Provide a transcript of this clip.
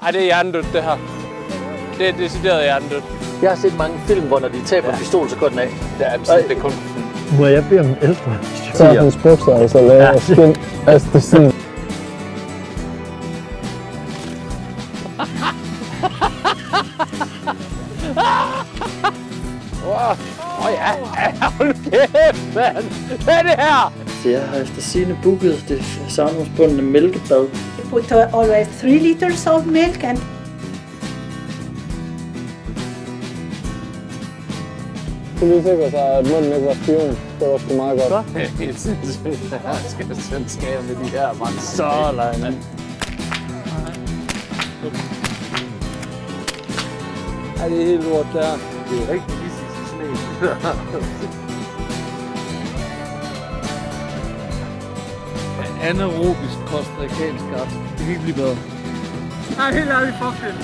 Ej, det er hjernedødt, det her. Det er decideret hjernedødt. Jeg har set mange film, hvor når de taber en pistol, så går den af. Det er kun... Må jeg bede om en ældre? Så er hans bukser, altså lave skin. Altså, det er sådan... Ja, hold kæft, mand. Hvad er det her? Jeg har efter sigende booket det savnomsbundne mælkebad. You put always 3 liters of milk and Du lige sikker sig, at munden ikke var spion. Det var sgu meget godt. Det er helt sindssygt. Jeg skal sådan skære med de her mange. Så langt. Ej, det er helt lort der. Det er rigtig sne. Anaerobisk kostarikansk kaffe. Det kan ikke blive bedre. Nej, helt ærligt, fuck det.